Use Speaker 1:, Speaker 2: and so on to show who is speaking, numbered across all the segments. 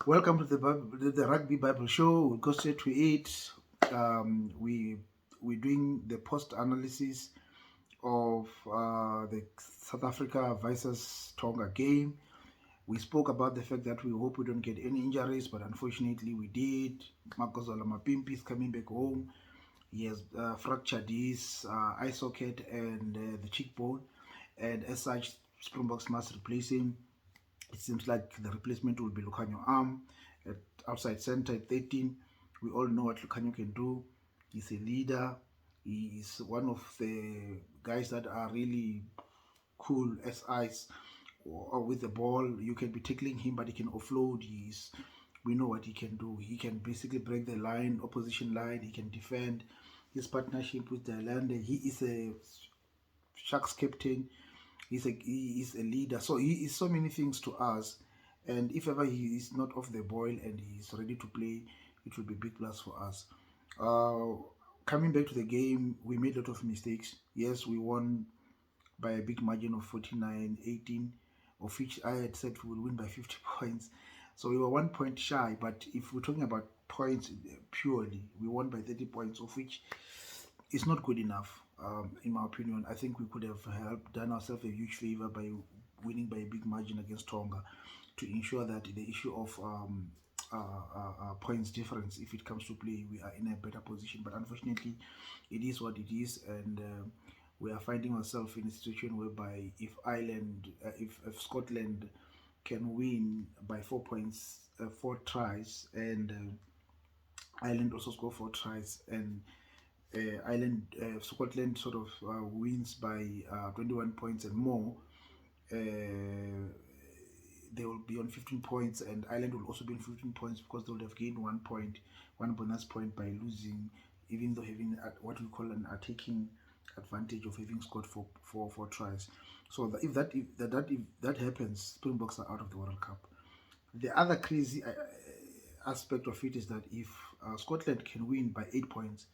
Speaker 1: Welcome to the Rugby Bible Show. We go straight to it. We're doing the post analysis of the South Africa versus Tonga game. We spoke about the fact that we hope we don't get any injuries, but unfortunately we did. Magozola Mapimpi is coming back home. He has fractured his eye socket and the cheekbone, and as such, Springboks must replace him. It seems like the replacement will be Lucanio Arm at outside center at 13. We all know what Lucanio can do. He's a leader. He is one of the guys that are really cool as ice or with the ball. You can be tackling him, but he can offload. We know what he can do. He can basically break the line, opposition line. He can defend. His partnership with the Lander. He is a Sharks captain. He is a leader. So he is so many things to us. And if ever he is not off the boil and he is ready to play, it will be a big plus for us. Uh, Coming back to the game, we made a lot of mistakes. Yes, we won by a big margin of 49-18, of which I had said we would win by 50 points. So we were 1 point shy. But if we're talking about points purely, we won by 30 points, of which is not good enough. In my opinion, I think we could have done ourselves a huge favor by winning by a big margin against Tonga to ensure that the issue of points difference, if it comes to play, we are in a better position. But unfortunately, it is what it is, and we are finding ourselves in a situation whereby if Scotland can win by 4 points, 4 tries, and Ireland also score 4 tries, and Scotland sort of wins by 21 points and more, they will be on 15 points, and Ireland will also be on 15 points because they would have gained 1 point, one bonus point by losing, even though having what we call an attacking advantage of having scored four tries. So if that happens, Springboks are out of the World Cup. The other crazy aspect of it is that if Scotland can win by 8 points,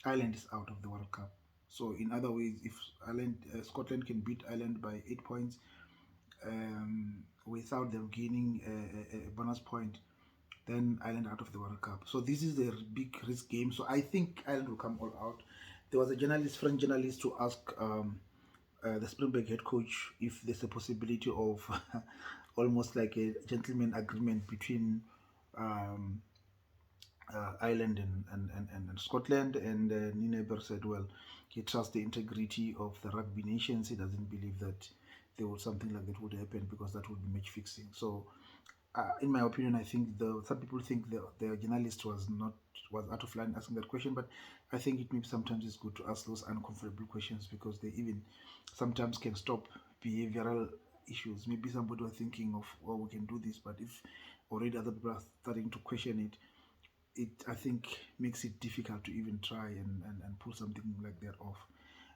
Speaker 1: Ireland is out of the World Cup. So in other ways, if Scotland can beat Ireland by 8 points without them gaining a bonus point, then Ireland out of the World Cup. So this is the big risk game. So I think Ireland will come all out. There was a French journalist, to ask the Springbok head coach if there's a possibility of almost like a gentleman agreement between um, Ireland and Scotland, and Nienaber said, well, he trusts the integrity of the rugby nations. He doesn't believe that there was something like that would happen because that would be match fixing. So, in my opinion, I think some people think the journalist was out of line asking that question, but I think it maybe sometimes it's good to ask those uncomfortable questions because they even sometimes can stop behavioral issues. Maybe somebody was thinking of, oh, we can do this, but if already other people are starting to question it, it I think makes it difficult to even try and pull something like that off.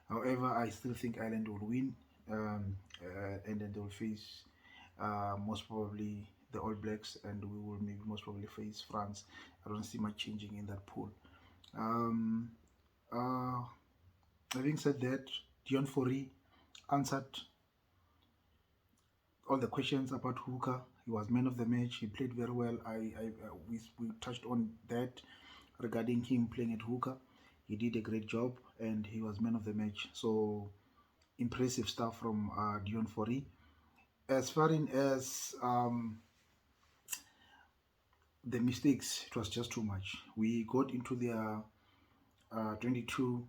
Speaker 1: However, I still think Ireland will win, and then they will face most probably the All Blacks, and we will maybe most probably face France. I don't see much changing in that pool. Um, uh, Having said that, Dion Forey answered all the questions about Hooker. He was man of the match. He played very well. We touched on that regarding him playing at hooker. He did a great job and he was man of the match. So impressive stuff from Dion Forey. As far in as the mistakes, it was just too much. We got into their 22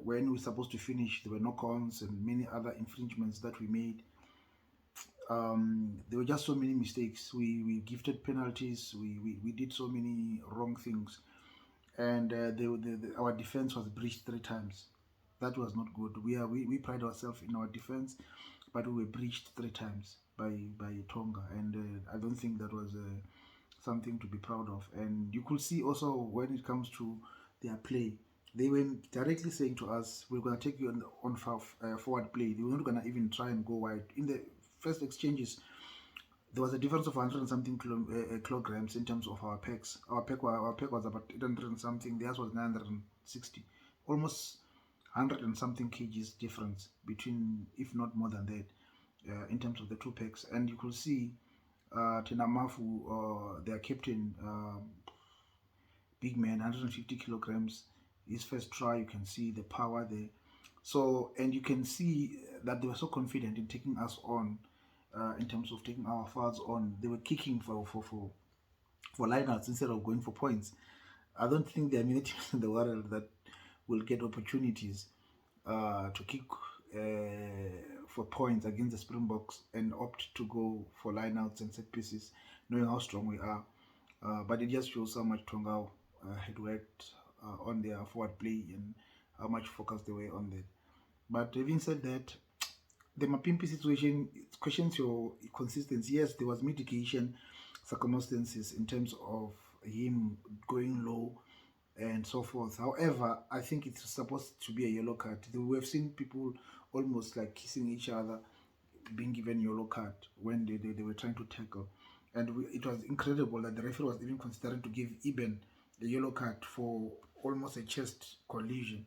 Speaker 1: when we were supposed to finish. There were knock-ons and many other infringements that we made. There were just so many mistakes. We gifted penalties. We did so many wrong things, and our defense was breached 3 times. That was not good. We pride ourselves in our defense, but we were breached 3 times by Tonga, and I don't think that was something to be proud of. And you could see also when it comes to their play, they were directly saying to us, "We're going to take you on forward play." They were not going to even try and go wide. In the first exchanges, there was a difference of 100 and something kilograms in terms of our packs. Our pack was about 800 and something. Theirs was 960, almost 100 and something kgs difference between, if not more than that, in terms of the two packs. And you could see Tenamafu, their captain, big man, 150 kilograms. His first try, you can see the power there. So, and you can see that they were so confident in taking us on, in terms of taking our fouls on. They were kicking for lineouts instead of going for points. I don't think there are many teams in the world that will get opportunities to kick for points against the Springboks and opt to go for lineouts and set pieces, knowing how strong we are. But it just shows how much Tonga had worked on their forward play and how much focus they were on that. But having said that, the Mapimpi situation questions your consistency. Yes, there was mitigation circumstances in terms of him going low and so forth. However, I think it's supposed to be a yellow card. We have seen people almost like kissing each other, being given yellow card when they were trying to tackle. And it was incredible that the referee was even considering to give Eben the yellow card for almost a chest collision.